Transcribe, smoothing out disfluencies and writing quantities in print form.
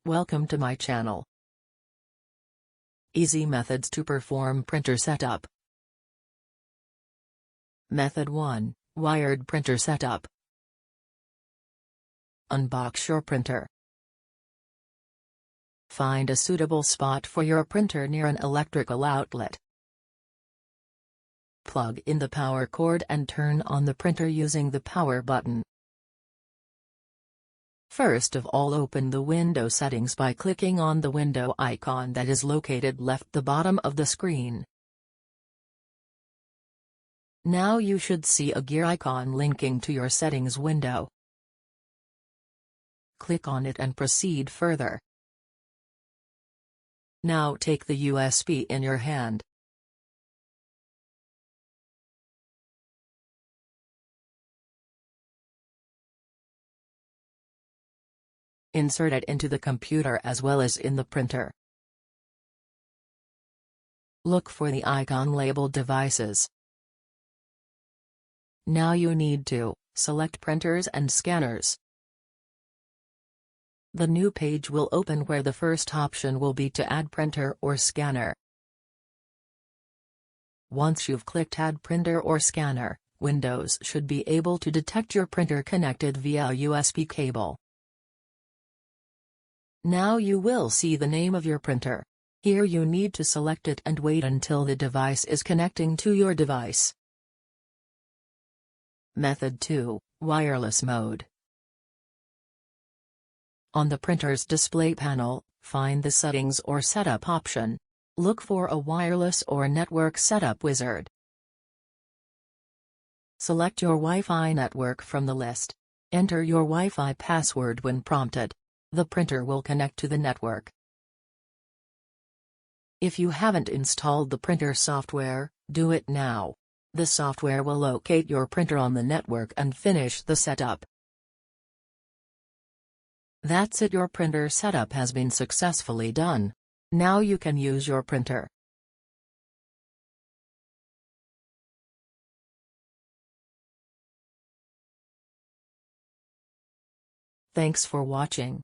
Welcome to my channel. Easy methods to perform printer setup. Method 1, Wired printer setup. Unbox your printer. Find a suitable spot for your printer near an electrical outlet. Plug in the power cord and turn on the printer using the power button. First of all, open the window settings by clicking on the window icon that is located left the bottom of the screen. Now you should see a gear icon linking to your settings window. Click on it and proceed further. Now take the USB in your hand. Insert it into the computer as well as in the printer. Look for the icon labeled Devices. Now you need to select Printers and Scanners. The new page will open where the first option will be to add printer or scanner. Once you've clicked Add Printer or Scanner, Windows should be able to detect your printer connected via USB cable. Now you will see the name of your printer. Here you need to select it and wait until the device is connecting to your device. Method 2, Wireless mode. On the printer's display panel, find the Settings or Setup option. Look for a Wireless or Network Setup wizard. Select your Wi-Fi network from the list. Enter your Wi-Fi password when prompted. The printer will connect to the network. If you haven't installed the printer software, do it now. The software will locate your printer on the network and finish the setup. That's it, your printer setup has been successfully done. Now you can use your printer. Thanks for watching.